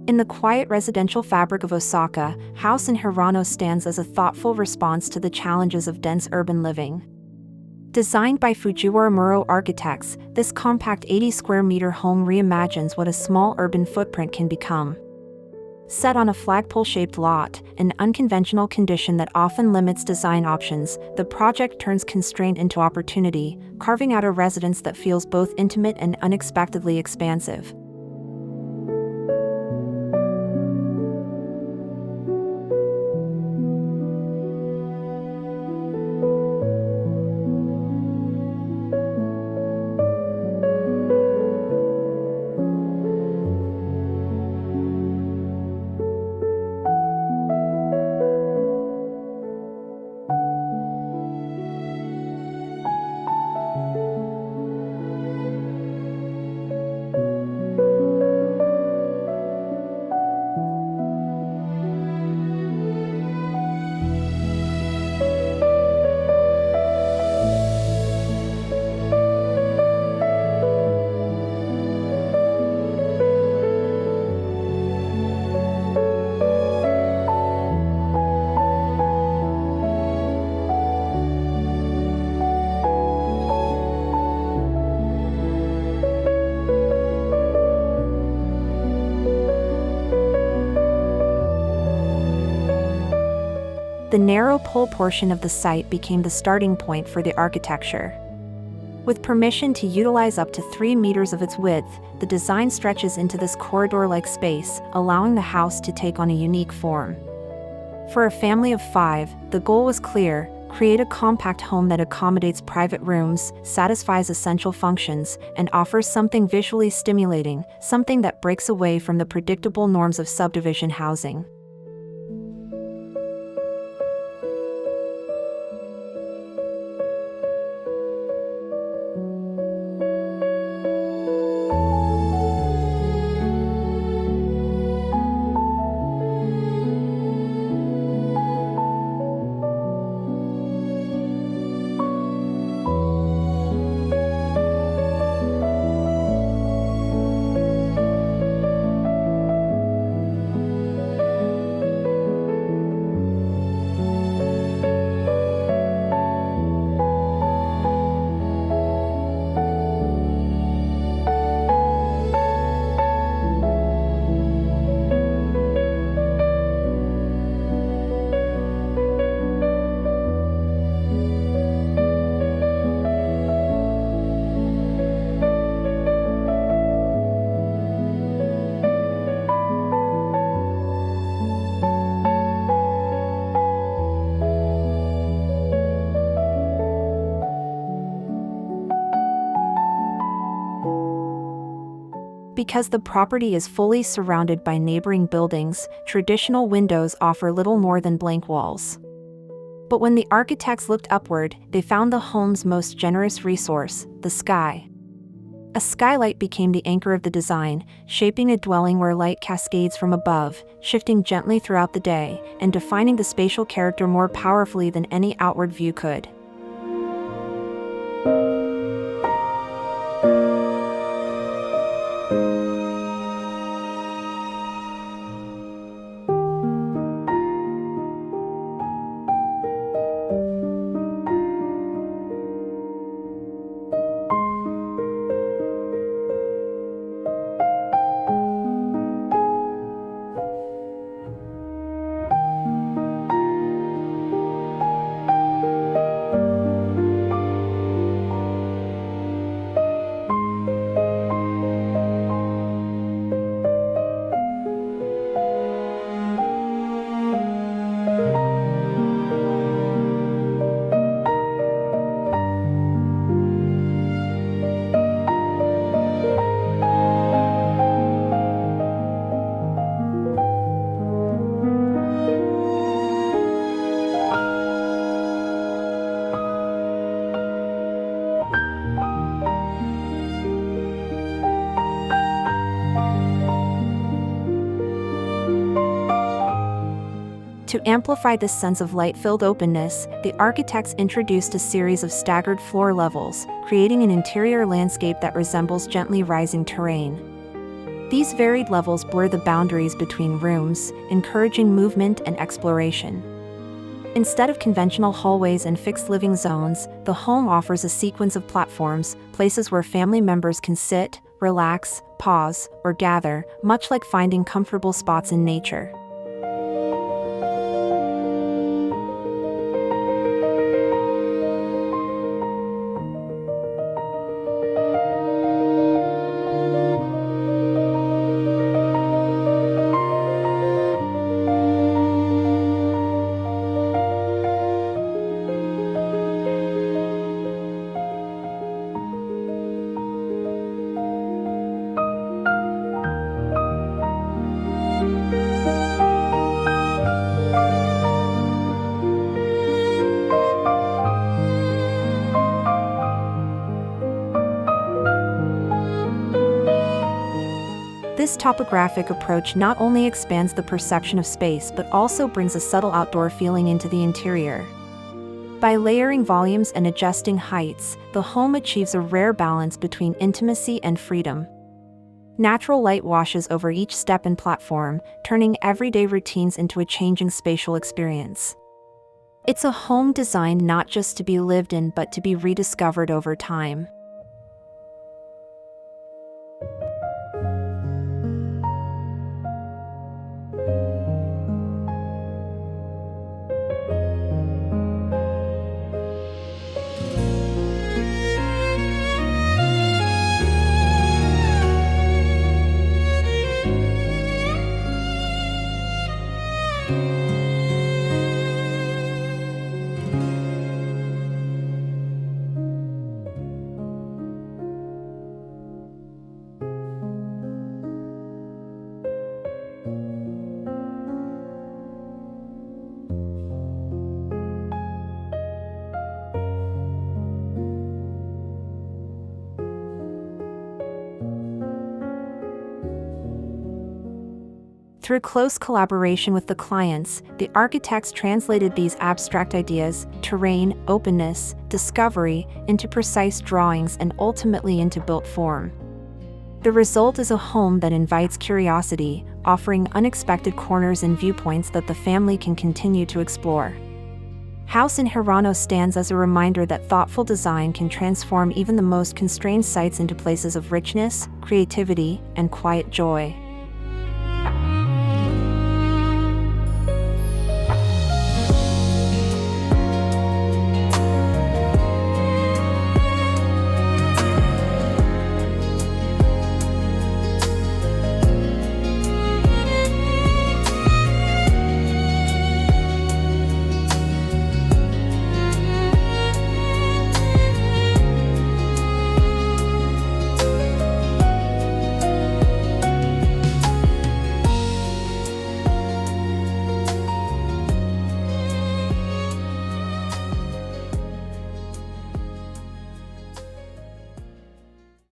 In the quiet residential fabric of Osaka, house in Hirano stands as a thoughtful response to the challenges of dense urban living. Designed by FujiwaraMuro Architects, this compact 80-square-meter home reimagines what a small urban footprint can become. Set on a flagpole-shaped lot, an unconventional condition that often limits design options, the project turns constraint into opportunity, carving out a residence that feels both intimate and unexpectedly expansive. The narrow pole portion of the site became the starting point for the architecture. With permission to utilize up to 3 meters of its width, the design stretches into this corridor-like space, allowing the house to take on a unique form. For a family of 5, the goal was clear: create a compact home that accommodates private rooms, satisfies essential functions, and offers something visually stimulating, something that breaks away from the predictable norms of subdivision housing. Because the property is fully surrounded by neighboring buildings, traditional windows offer little more than blank walls. But when the architects looked upward, they found the home's most generous resource: the sky. A skylight became the anchor of the design, shaping a dwelling where light cascades from above, shifting gently throughout the day, and defining the spatial character more powerfully than any outward view could. To amplify this sense of light-filled openness, the architects introduced a series of staggered floor levels, creating an interior landscape that resembles gently rising terrain. These varied levels blur the boundaries between rooms, encouraging movement and exploration. Instead of conventional hallways and fixed living zones, the home offers a sequence of platforms, places where family members can sit, relax, pause, or gather, much like finding comfortable spots in nature. This topographic approach not only expands the perception of space but also brings a subtle outdoor feeling into the interior. By layering volumes and adjusting heights, the home achieves a rare balance between intimacy and freedom. Natural light washes over each step and platform, turning everyday routines into a changing spatial experience. It's a home designed not just to be lived in but to be rediscovered over time. Through close collaboration with the clients, the architects translated these abstract ideas, terrain, openness, discovery, into precise drawings and ultimately into built form. The result is a home that invites curiosity, offering unexpected corners and viewpoints that the family can continue to explore. House in Hirano stands as a reminder that thoughtful design can transform even the most constrained sites into places of richness, creativity, and quiet joy.